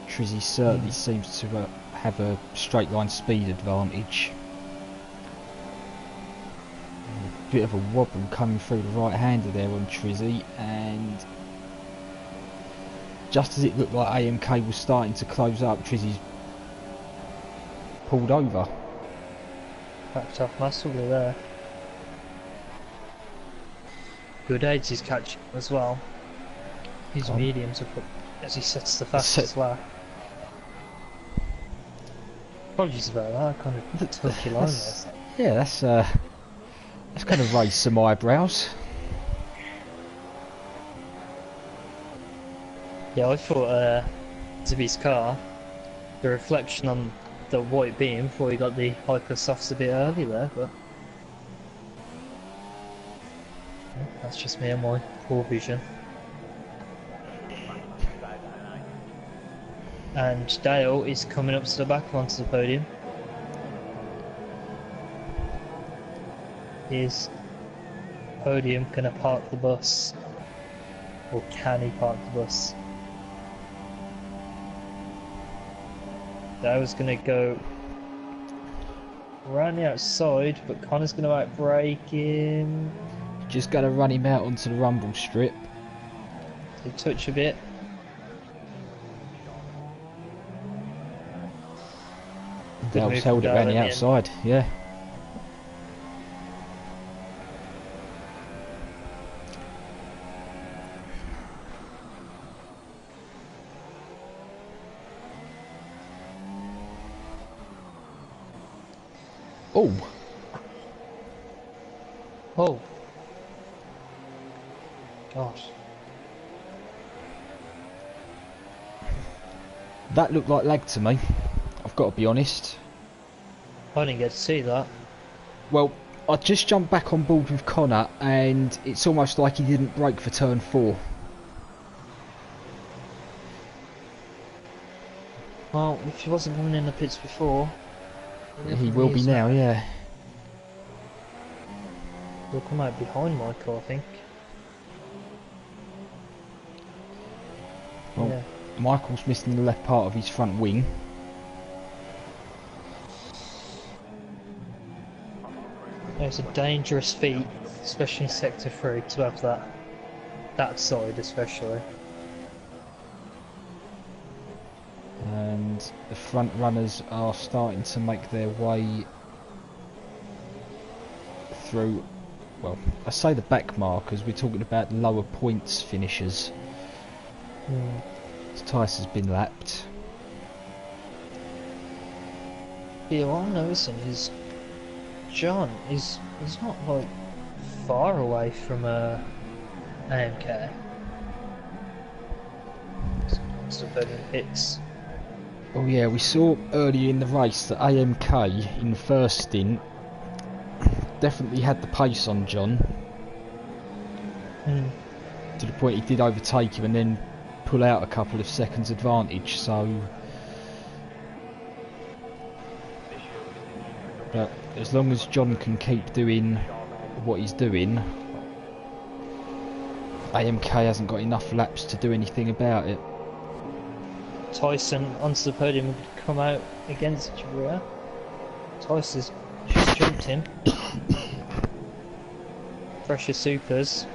Trizzy certainly seems to have a straight line speed advantage. A bit of a wobble coming through the right hander there on Trizzy, and just as it looked like AMK was starting to close up, Trizzy's pulled over. Backed off massively there. Good aids is catching as well. His mediums are put as he sets the fastest lap. Apologies about that, I kind of took your line there. Yeah, that's kind of raised some eyebrows. Yeah, I thought Zibby's car, the reflection on the white beam before he got the hyper softs a bit early there, but yeah, that's just me and my poor vision. And Dale is coming up to the back onto the podium. Is Podium gonna park the bus? Or can he park the bus? Dale's gonna go around the outside, but Connor's gonna outbrake him. Just gonna run him out onto the rumble strip. They touch a bit. Dale's held it around the outside, yeah. Oh! Oh! Gosh. That looked like lag to me, I've got to be honest. I didn't get to see that. Well, I just jumped back on board with Connor and it's almost like he didn't brake for turn 4. Well, if he wasn't coming in the pits before... He will be now, yeah. He'll come out behind Michael, I think. Well, yeah. Michael's missing the left part of his front wing. It's a dangerous feat, especially in Sector 3, to have that side especially. And the front runners are starting to make their way through, well, I say the back markers, we're talking about the lower points finishers. Tice has been lapped. Yeah, what I'm noticing is John is not like far away from AMK. So pits. Oh yeah, we saw earlier in the race that AMK in the first stint definitely had the pace on John. To the point he did overtake him and then pull out a couple of seconds advantage, so... But as long as John can keep doing what he's doing, AMK hasn't got enough laps to do anything about it. Tyson onto the podium would come out against Jabria. Tyson's just jumped him. Pressure supers.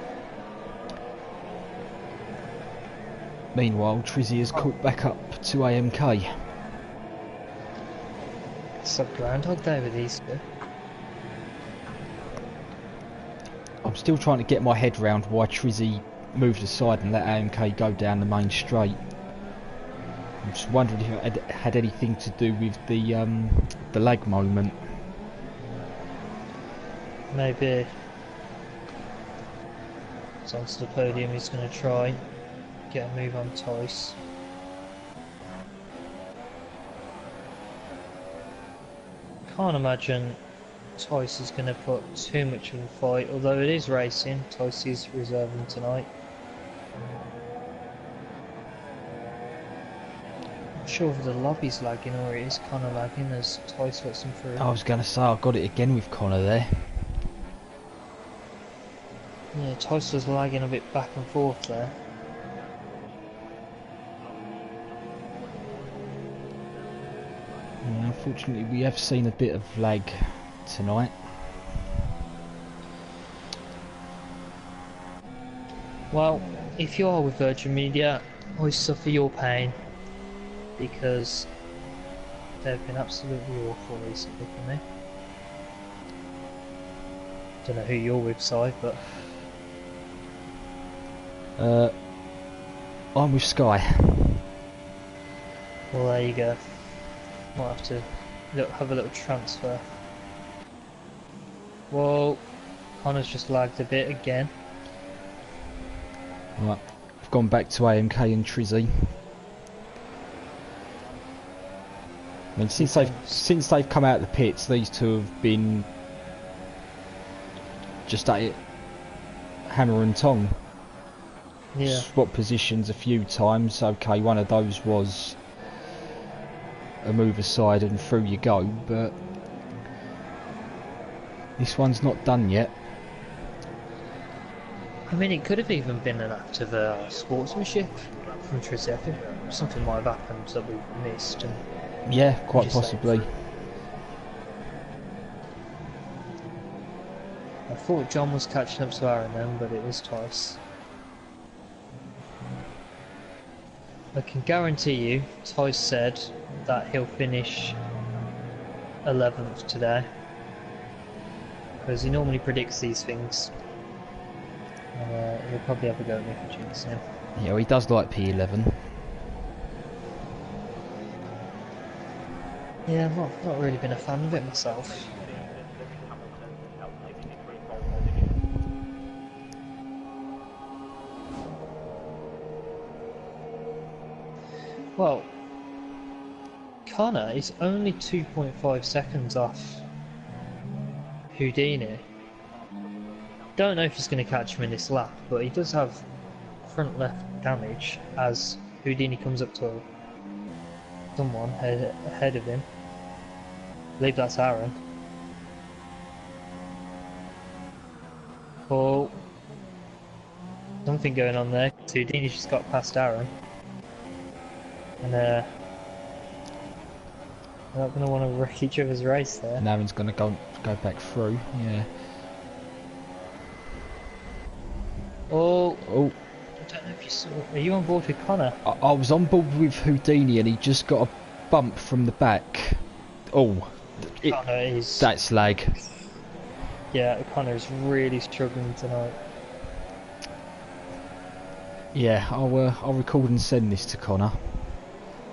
Meanwhile, Trizzy has caught back up to AMK. It's a Groundhog Day with these two. I'm still trying to get my head round why Trizzy moved aside and let AMK go down the main straight. I'm just wondering if it had anything to do with the lag moment. Maybe. It's onto the podium, he's going to try get a move on Toyce. Can't imagine Toyce is going to put too much of a fight, although it is racing. Toyce is reserving tonight. Not sure if the lobby's lagging or it is Connor lagging as Toyce lets him through. I was going to say, I got it again with Connor there. Yeah, Toyce was lagging a bit back and forth there. Yeah, unfortunately, we have seen a bit of lag tonight. Well, if you are with Virgin Media, I suffer your pain because they've been absolutely awful recently for me. Don't know who you're with, Si, but I'm with Sky. well, there you go. Might have to have a little transfer. Whoa, Connor's just lagged a bit again. Right, I've gone back to AMK and Trizzy. I mean, since they've come out of the pits, these two have been just at it, hammer and tong. Yeah. Swap positions a few times. Okay, one of those was a move aside and through you go, but this one's not done yet. I mean, it could have even been an act of sportsmanship from Trizzy. I think something might have happened that we've missed. And yeah, quite possibly. I thought John was catching up to Aaron then, but it was Toyce. I can guarantee you, Toyce said that he'll finish 11th today. Because he normally predicts these things. And he'll probably have a go at me for jinxing him. Yeah, well, he does like P11. Yeah, I've not really been a fan of it myself. Well, Connor is only 2.5 seconds off Houdini. Don't know if he's going to catch him in this lap, but he does have front left damage as Houdini comes up to someone ahead of him. I believe that's Aaron. Oh, something going on there. Houdini just got past Aaron. And they're not going to want to wreck each other's race there. And Aaron's going to go back through, yeah. Oh, Oh, I don't know if you saw. Are you on board with Connor? I was on board with Houdini and he just got a bump from the back. Oh, Connor is. that's lag. Yeah, Connor is really struggling tonight. Yeah, I'll record and send this to Connor.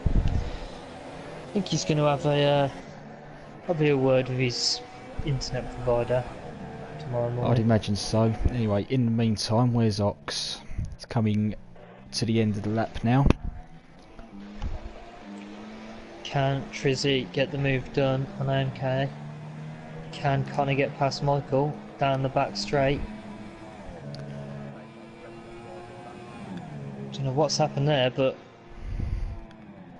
I think he's going to have probably a word with his internet provider tomorrow morning. I'd imagine so. Anyway, in the meantime, where's Ox? He's coming to the end of the lap now. Can Trizzy get the move done on AMK? Can Connor get past Michael down the back straight? Don't know what's happened there, but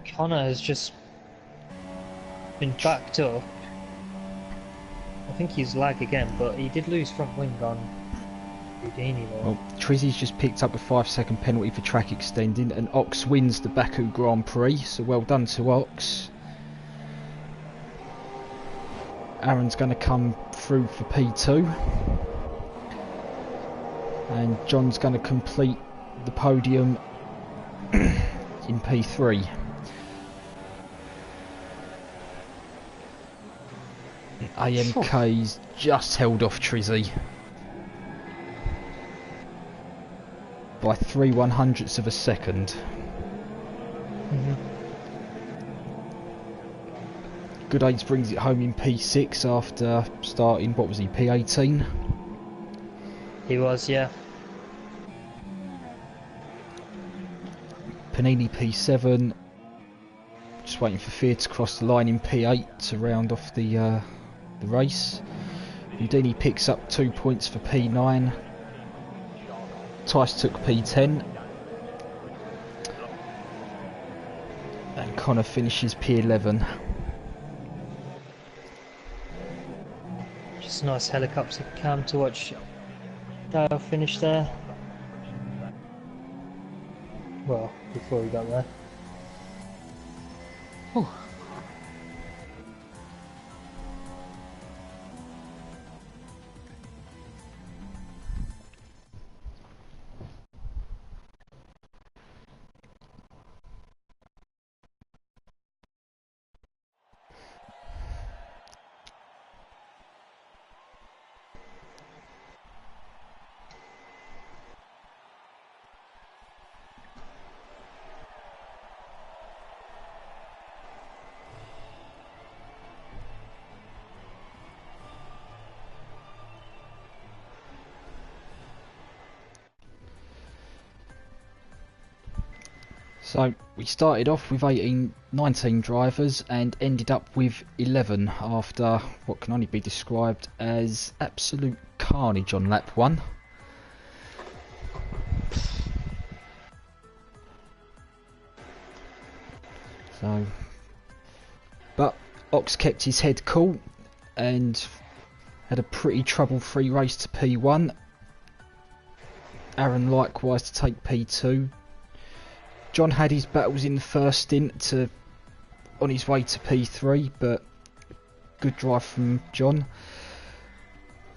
Connor has just been backed up. I think he's lag again, but he did lose front wing on Houdini though. Well, Trizzy's just picked up a 5-second penalty for track extending, and Ox wins the Baku Grand Prix, so well done to Ox. Aaron's going to come through for P2, and John's going to complete the podium in P3. AMK's just held off Trizzy by 3/100ths of a second. Good Aids brings it home in P6 after starting, what was he, P18? He was, yeah. Panini P7, just waiting for Fear to cross the line in P8 to round off the race. Houdini picks up 2 points for P9. Tice took P10. And Connor finishes P11. Just a nice helicopter cam to watch Dale finish there. Well, before he got there. Whew. So we started off with 19 drivers and ended up with 11 after what can only be described as absolute carnage on lap 1. So, but Ox kept his head cool and had a pretty trouble-free race to P1. Aaron likewise to take P2. John had his battles in the first stint on his way to P3, but good drive from John.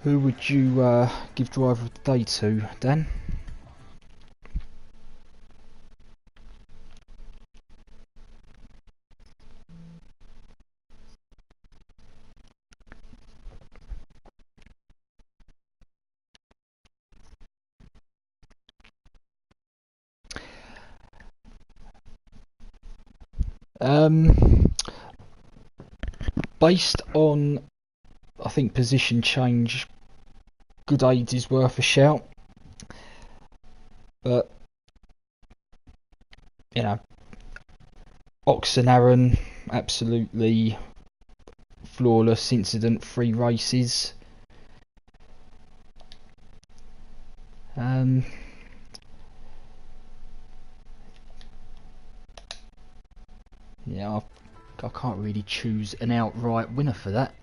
Who would you give driver of the day to, Dan? Based on, I think, position change, Good Aids is worth a shout. But, you know, Ox and Aaron, absolutely flawless, incident-free races. Yeah, I can't really choose an outright winner for that.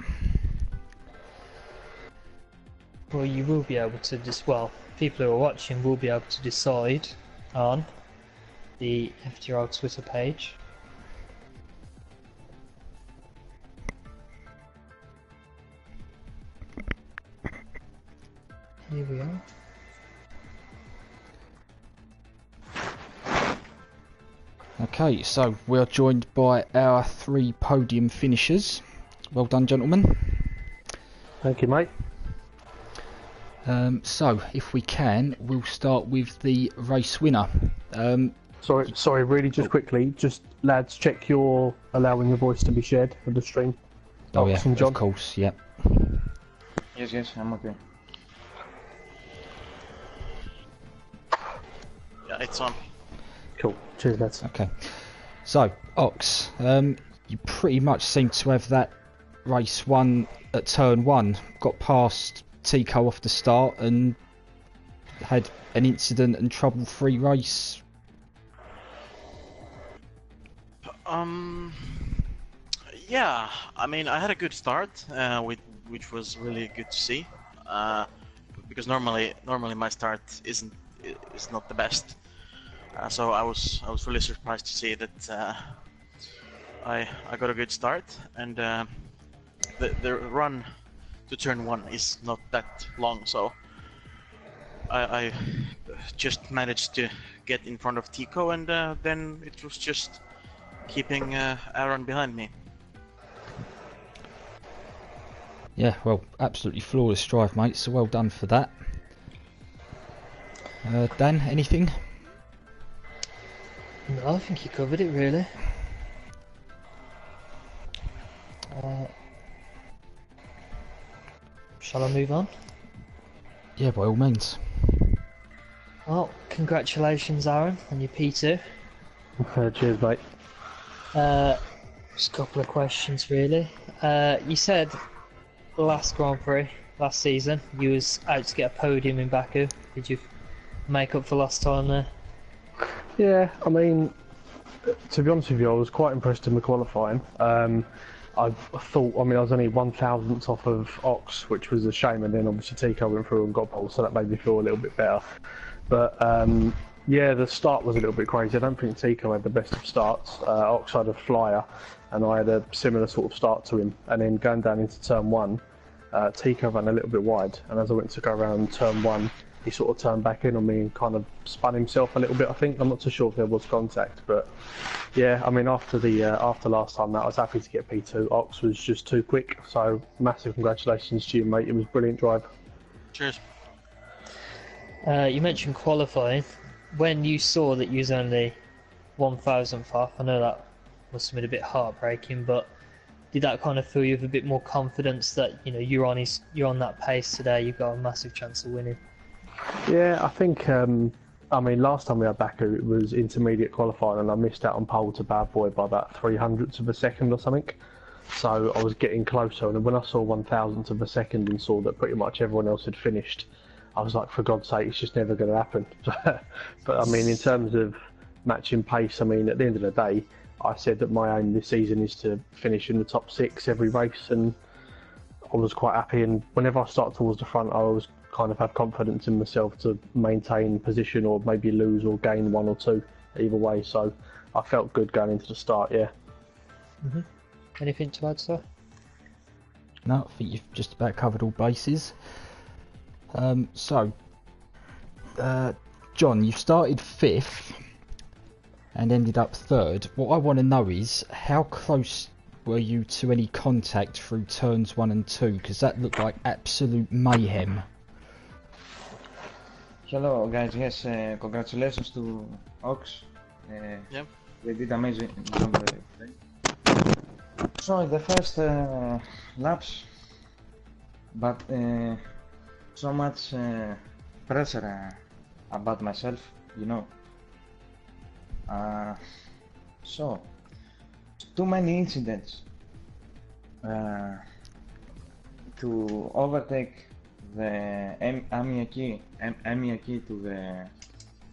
Well, you will be able to well, people who are watching will be able to decide on the FTRL Twitter page. Here we are. Okay, so we are joined by our 3 podium finishers. Well done, gentlemen. Thank you, mate. So, if we can, we'll start with the race winner. Sorry, really, just quickly, just lads, check you're allowing your voice to be shared for the stream. Oh Ox yeah, and John. of course, yeah. Yes, I'm okay. Yeah, it's on. Cool. Cheers, lads. Okay. So, Ox, you pretty much seem to have that race won at turn 1. Got past Tico off the start and had an incident and trouble-free race. Yeah, I mean, I had a good start, which was really good to see. Because normally my start is not the best. So I was really surprised to see that I got a good start, and the run to turn 1 is not that long, so I just managed to get in front of Tico, and then it was just keeping Aaron behind me. Yeah, well, absolutely flawless drive, mate, so well done for that. Dan, anything? No, I think you covered it really. Shall I move on? Yeah, by all means. Well, congratulations, Aaron, on your P2. Cheers, mate. Just a couple of questions, really. You said last Grand Prix, last season, you was out to get a podium in Baku. Did you make up for lost time there? Yeah, I mean, to be honest with you, I was quite impressed in the qualifying. I thought, I mean, I was only 1,000th off of Ox, which was a shame, and then obviously Tico went through and got pole, so that made me feel a little bit better. But yeah, the start was a little bit crazy. I don't think Tico had the best of starts. Ox had a flyer, and I had a similar sort of start to him. And then going down into turn 1, Tico ran a little bit wide, and as I went to go around turn 1, he sort of turned back in on me and kind of spun himself a little bit, I think. I'm not too sure if there was contact, but yeah, I mean, after last time I was happy to get P2. Ox was just too quick, so massive congratulations to you, mate. It was a brilliant drive. Cheers. You mentioned qualifying. When you saw that you was only 1,000th off, I know that must have been a bit heartbreaking, but did that kind of fill you with a bit more confidence that, you know, you're on that pace today, you've got a massive chance of winning? Yeah, I think, I mean, last time we had Baku, it was intermediate qualifying, and I missed out on pole to Bad Boy by about 300ths of a second or something. So I was getting closer, and when I saw 1,000th of a second and saw that pretty much everyone else had finished, I was like, for God's sake, it's just never going to happen. But I mean, in terms of matching pace, I mean, at the end of the day, I said that my aim this season is to finish in the top 6 every race, and I was quite happy. And whenever I start towards the front, I always kind of have confidence in myself to maintain position or maybe lose or gain 1 or 2 either way. So I felt good going into the start, yeah. Mm-hmm. Anything to add, sir? No, I think you've just about covered all bases. John, you started 5th and ended up 3rd. What I want to know is, how close were you to any contact through turns 1 and 2? Because that looked like absolute mayhem. Hello guys, yes, congratulations to Ox. Yeah. They did amazing job today. So in the first laps, but so much pressure about myself, you know. So too many incidents to overtake the Amiaki to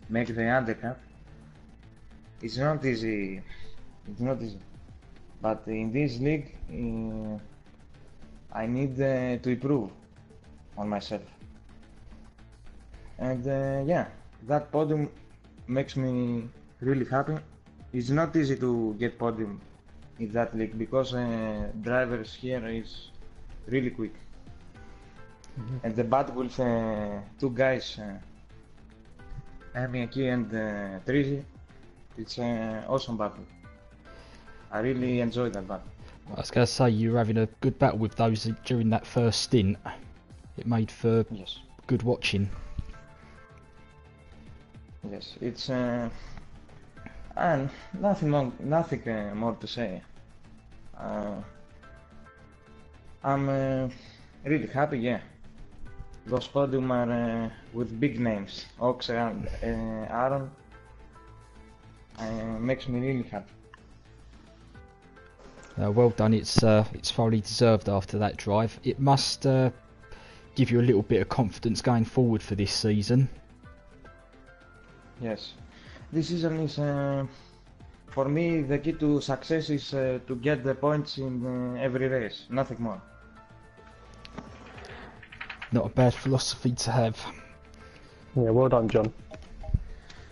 make the undercut. It's not easy. It's not easy. But in this league, I need to improve on myself. And yeah, that podium makes me really happy. It's not easy to get podium in that league because drivers here is really quick. Mm-hmm. And the battle with 2 guys, Amiaki and Trizi, it's an awesome battle. I really enjoyed that battle. I was going to say, you were having a good battle with those during that first stint. It made for good watching. Yes, it's and nothing more to say. I'm really happy, yeah. Those podium are with big names, Ox and Aaron. Makes me really happy. Well done. It's thoroughly deserved after that drive. It must give you a little bit of confidence going forward for this season. Yes, this season is for me the key to success is to get the points in every race, nothing more. Not a bad philosophy to have. Yeah, well done, John.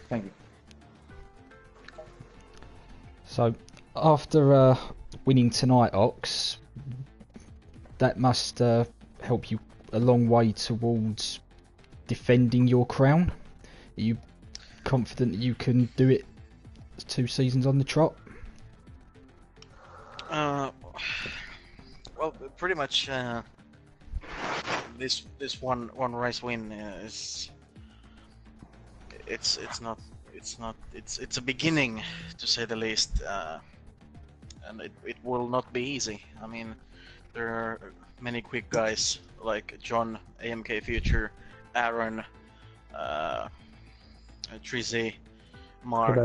Thank you. So, after winning tonight, Ox, that must help you a long way towards defending your crown. Are you confident that you can do it 2 seasons on the trot? Well, pretty much this one race win is it's a beginning, to say the least, and it will not be easy. I mean, there are many quick guys like John, AMK Future, Aaron, Trizzy, Mark,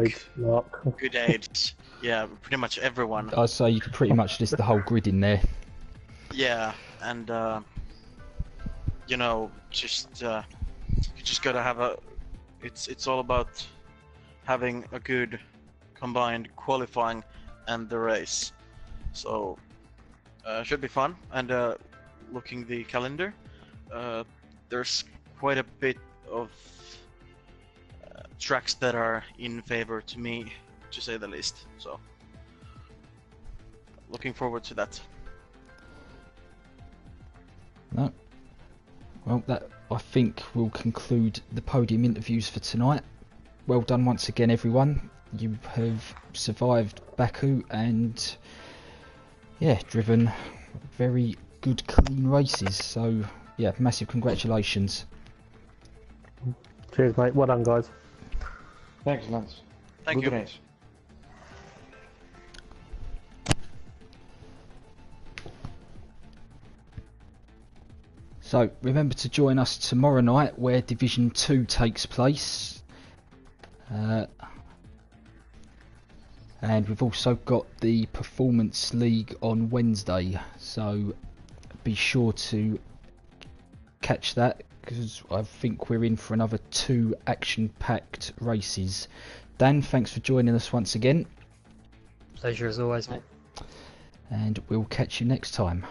Good Age. Yeah, pretty much everyone. I'd say you could pretty much list the whole grid in there. Yeah, and you know, you just gotta have a. It's all about having a good combined qualifying and the race. So should be fun. And looking the calendar, there's quite a bit of tracks that are in favor to me, to say the least. So looking forward to that. No. Well, that I think will conclude the podium interviews for tonight. Well done once again, everyone. You have survived Baku and, yeah, driven very good, clean races. So, yeah, massive congratulations. Cheers, mate. Well done, guys. Thanks, Lance. Thank Good you. race. So remember to join us tomorrow night where Division 2 takes place. And we've also got the Performance League on Wednesday, so be sure to catch that, because I think we're in for another 2 action-packed races. Dan, thanks for joining us once again. Pleasure as always, mate. And we'll catch you next time.